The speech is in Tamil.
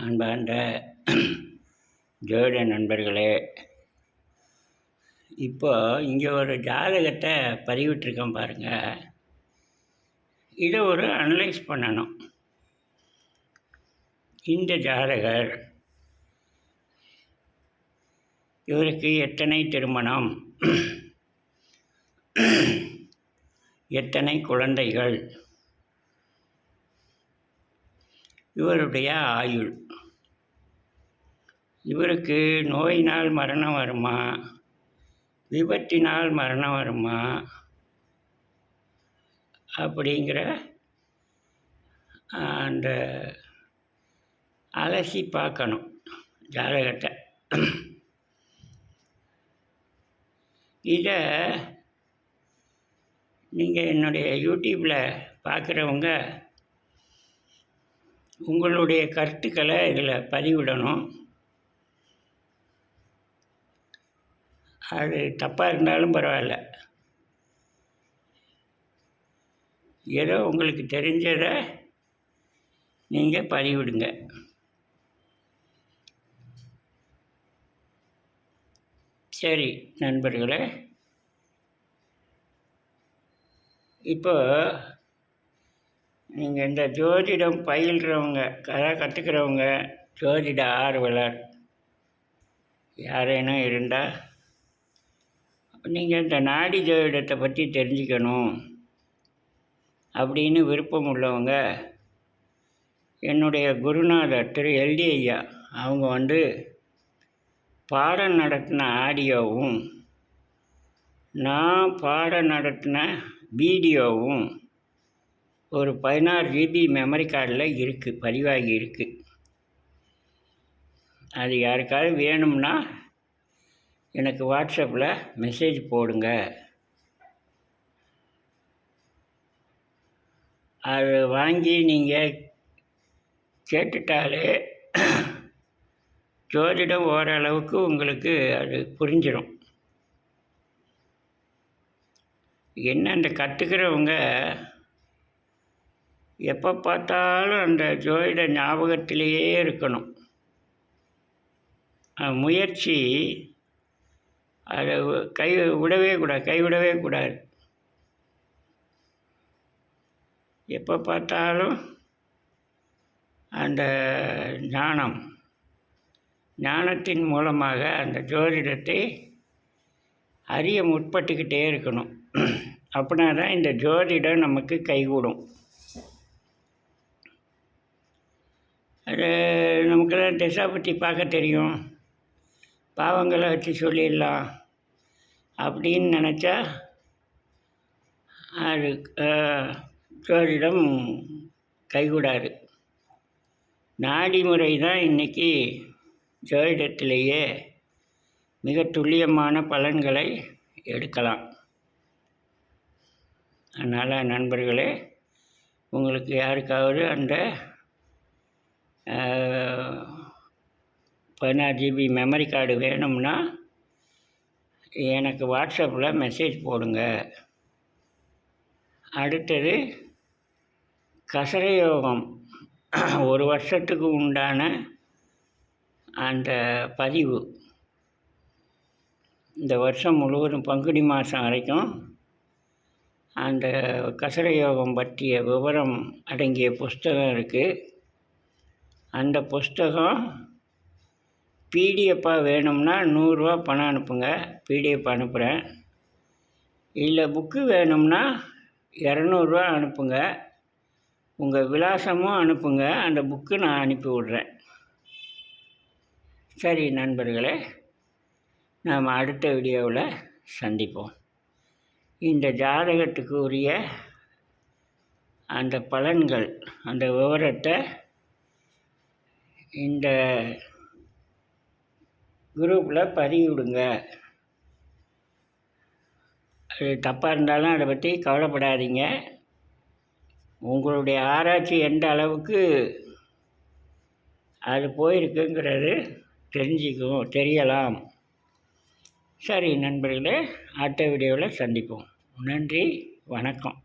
அன்பார்ந்த ஜோதிட நண்பர்களே, இப்போ இங்கே ஒரு ஜாதகத்தை பதிவிட்டிருக்கேன் பாருங்கள். இதை ஒரு அனலைஸ் பண்ணணும். இந்த ஜாதகர் இவருக்கு எத்தனை திருமணம், எத்தனை குழந்தைகள், இவருடைய ஆயுள், இவருக்கு நோயினால் மரணம் வருமா, விபத்தினால் மரணம் வருமா அப்படிங்கிற அந்த அலசி பார்க்கணும் ஜாதகத்தை. இதை நீங்கள் என்னுடைய யூடியூப்பில் பார்க்குறவங்க உங்களுடைய கருத்துக்களை இதில் பதிவிடணும். அது தப்பாக இருந்தாலும் பரவாயில்ல, ஏதோ உங்களுக்கு தெரிஞ்சதை நீங்கள் பதிவிடுங்க. சரி நண்பர்களே, இப்போ நீங்கள் இந்த ஜோதிடம் பயில்றவங்க, கற்றுக்கிறவங்க, ஜோதிட ஆர்வலர் யாரேனும் இருந்தால் நீங்கள் இந்த நாடி ஜோதிடத்தை பற்றி தெரிஞ்சுக்கணும் அப்படின்னு விருப்பம் உள்ளவங்க, என்னுடைய குருநாதர் திரு எல்டி ஐயா அவங்க பாடம் நடத்தின ஆடியோவும் நான் பாடம் நடத்தின வீடியோவும் ஒரு 16 GB மெமரி கார்டில் இருக்குது, பதிவாகி இருக்குது. அது யாருக்காவது வேணும்னா எனக்கு வாட்ஸ்அப்பில் மெசேஜ் போடுங்க. அது வாங்கி நீங்கள் கேட்டுட்டாலே ஜோதிடம் ஓரளவுக்கு உங்களுக்கு அது புரிஞ்சிடும். என்ன, அந்த கற்றுக்கிறவங்க எப்போ பார்த்தாலும் அந்த ஜோதிட ஞாபகத்திலேயே இருக்கணும். முயற்சி அதை கைவிடவே கூடாது. எப்போ பார்த்தாலும் அந்த ஞானத்தின் மூலமாக அந்த ஜோதிடத்தை அறிய முற்பட்டுக்கிட்டே இருக்கணும். அப்படின்னா தான் இந்த ஜோதிடம் நமக்கு கைகூடும். அது நமக்கெல்லாம் திசை பற்றி பார்க்க தெரியும், பாவங்களை வச்சு சொல்லிடலாம் அப்படின்னு நினச்சா அது ஜோதிடம் கைகூடாது. நாடி முறை தான் இன்றைக்கி ஜோதிடத்திலேயே மிக துல்லியமான பலன்களை எடுக்கலாம். அதனால் நண்பர்களே, உங்களுக்கு யாருக்காவது அந்த 16 GB மெமரி கார்டு வேணும்னா எனக்கு வாட்ஸ்அப்பில் மெசேஜ் போடுங்க. அடுத்தது கசரயோகம், ஒரு வருஷத்துக்கு உண்டான அந்த பதிவு இந்த வருஷம் முழுவதும் பங்குனி மாதம் வரைக்கும் அந்த கசரயோகம் பற்றிய விவரம் அடங்கிய புஸ்தகம் இருக்குது. அந்த புஸ்தகம் பிடிஎஃப்பாக வேணும்னா 100 ரூபா பணம் அனுப்புங்க, பிடிஎஃப் அனுப்புகிறேன். இல்லை புக்கு வேணும்னா 200 ரூபா அனுப்புங்க, உங்கள் விலாசமும் அனுப்புங்க, அந்த புக்கு நான் அனுப்பி விட்றேன். சரி நண்பர்களே, நாம் அடுத்த வீடியோவில் சந்திப்போம். இந்த ஜாதகத்துக்கு உரிய அந்த பலன்கள், அந்த விவரத்தை இந்த குரூப்பில் பதிவிடுங்க. அது தப்பாக இருந்தாலும் அதை பற்றி கவலைப்படாதீங்க. உங்களுடைய ஆராய்ச்சி எந்த அளவுக்கு அது போயிருக்குங்கிறது தெரியலாம். சரி நண்பர்களே, அடுத்த வீடியோவில் சந்திப்போம். நன்றி, வணக்கம்.